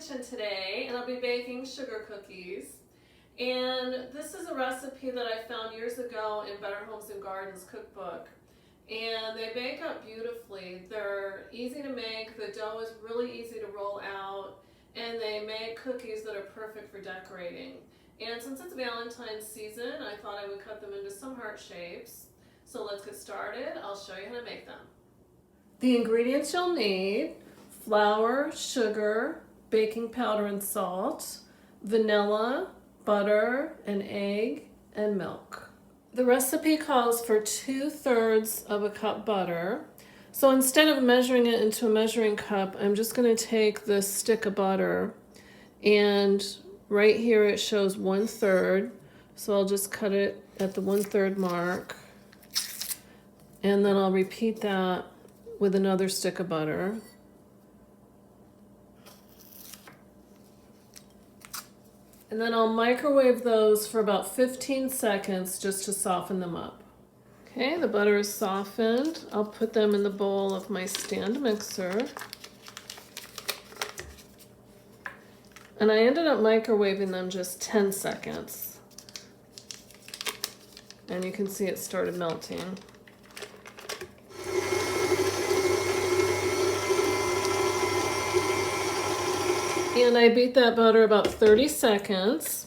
kitchen today, and I'll be baking sugar cookies. And this is a recipe that I found years ago in Better Homes and Gardens cookbook. And they bake up beautifully. They're easy to make, the dough is really easy to roll out, and they make cookies that are perfect for decorating. And since it's Valentine's season, I thought I would cut them into some heart shapes. So let's get started. I'll show you how to make them. The ingredients you'll need: flour, sugar, baking powder and salt, vanilla, butter, an egg, and milk. The recipe calls for 2/3 of a cup butter. So instead of measuring it into a measuring cup, I'm just going to take this stick of butter, and right here it shows 1/3. So I'll just cut it at the 1/3 mark, and then I'll repeat that with another stick of butter. And then I'll microwave those for about 15 seconds just to soften them up. Okay, the butter is softened. I'll put them in the bowl of my stand mixer. And I ended up microwaving them just 10 seconds. And you can see it started melting. And I beat that butter about 30 seconds.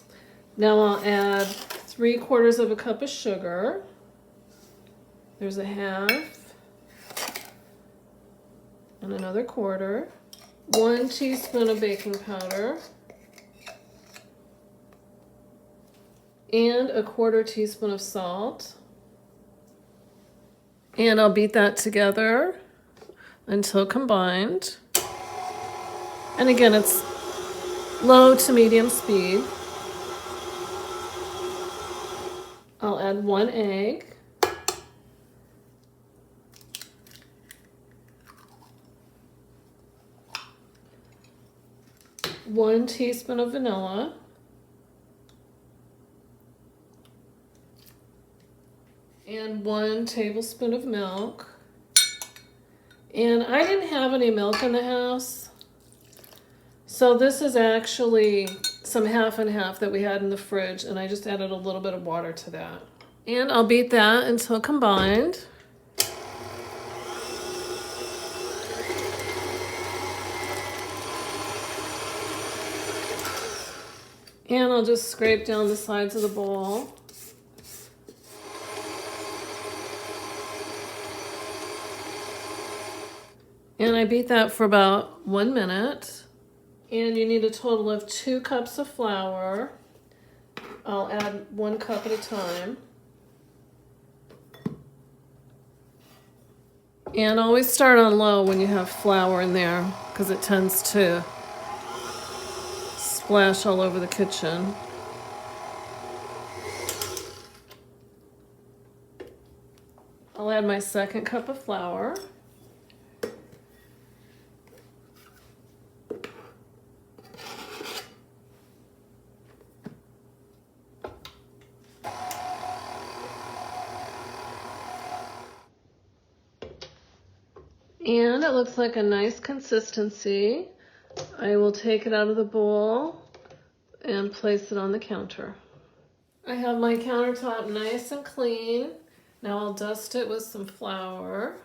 Now I'll add 3/4 of a cup of sugar. There's a half. And another 1/4. 1 teaspoon of baking powder. And a 1/4 teaspoon of salt. And I'll beat that together until combined. And again, it's low to medium speed. I'll add 1 egg. One teaspoon of vanilla. And 1 tablespoon of milk. And I didn't have any milk in the house, so this is actually some half and half that we had in the fridge, and I just added a little bit of water to that. And I'll beat that until combined. And I'll just scrape down the sides of the bowl. And I beat that for about 1 minute. And you need a total of 2 cups of flour. I'll add 1 cup at a time. And always start on low when you have flour in there, because it tends to splash all over the kitchen. I'll add my 2nd cup of flour. And it looks like a nice consistency. I will take it out of the bowl and place it on the counter. I have my countertop nice and clean. Now I'll dust it with some flour.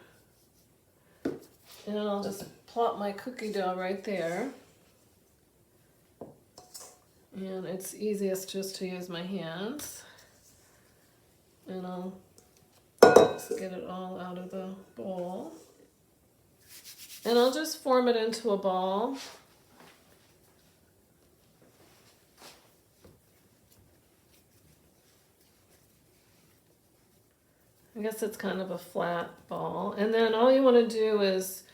And I'll just plop my cookie dough right there. And it's easiest just to use my hands. And I'll just get it all out of the bowl. And I'll just form it into a ball. I guess it's kind of a flat ball. And then all you want to do is,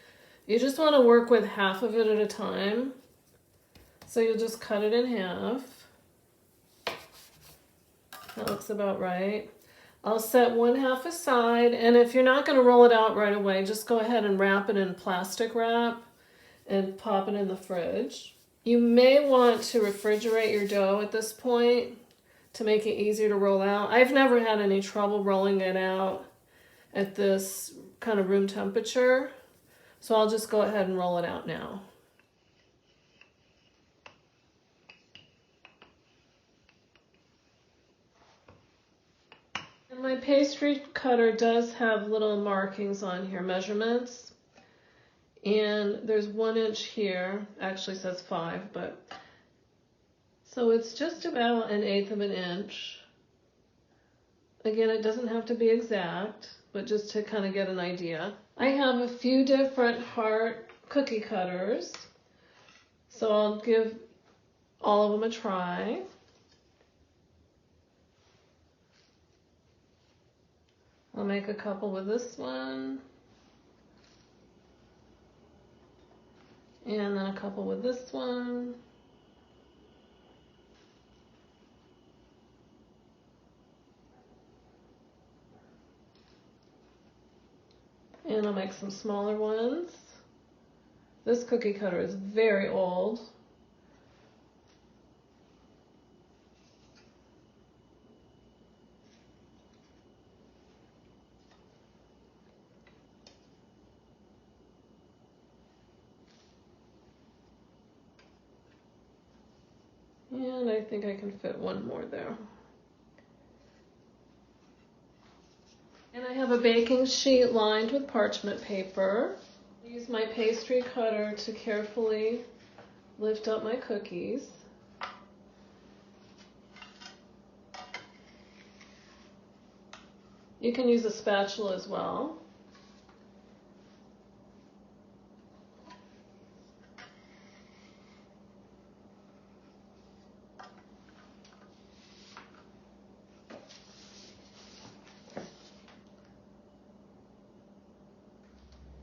you just want to work with half of it at a time. So you'll just cut it in half. That looks about right. I'll set 1/2 aside, and if you're not going to roll it out right away, just go ahead and wrap it in plastic wrap and pop it in the fridge. You may want to refrigerate your dough at this point to make it easier to roll out. I've never had any trouble rolling it out at this kind of room temperature, so I'll just go ahead and roll it out now. My pastry cutter does have little markings on here, measurements. And there's 1 inch here, actually says 5, but so it's just about 1/8 of an inch. Again, it doesn't have to be exact, but just to kind of get an idea. I have a few different heart cookie cutters, so I'll give all of them a try. I'll make a couple with this one, and then a couple with this one. And I'll make some smaller ones. This cookie cutter is very old. And I think I can fit one more there. And I have a baking sheet lined with parchment paper. I use my pastry cutter to carefully lift up my cookies. You can use a spatula as well.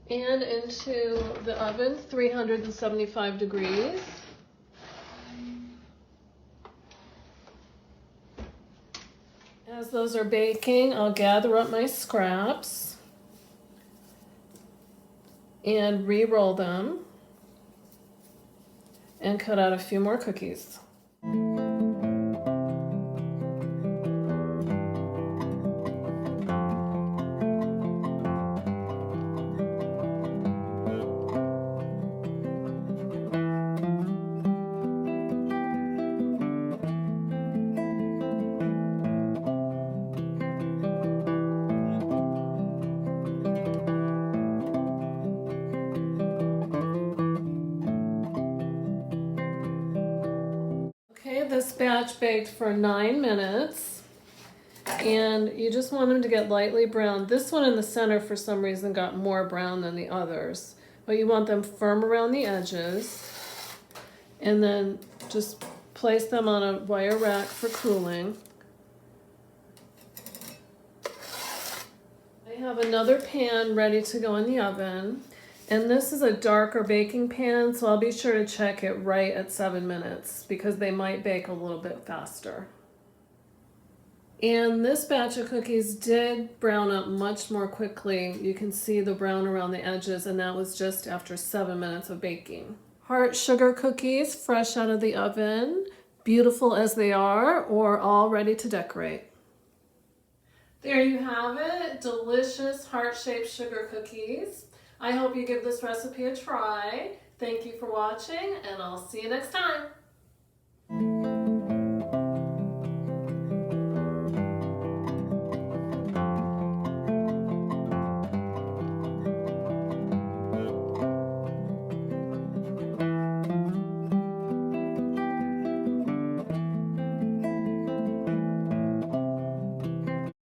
And into the oven, 375 degrees. As those are baking, I'll gather up my scraps and re-roll them and cut out a few more cookies. Okay, this batch baked for 9 minutes, and you just want them to get lightly brown. This one in the center for some reason got more brown than the others, but you want them firm around the edges, and then just place them on a wire rack for cooling. I have another pan ready to go in the oven. And this is a darker baking pan, so I'll be sure to check it right at 7 minutes because they might bake a little bit faster. And this batch of cookies did brown up much more quickly. You can see the brown around the edges, and that was just after 7 minutes of baking. Heart sugar cookies, fresh out of the oven, beautiful as they are, or all ready to decorate. There you have it, delicious heart-shaped sugar cookies. I hope you give this recipe a try. Thank you for watching, and I'll see you next time.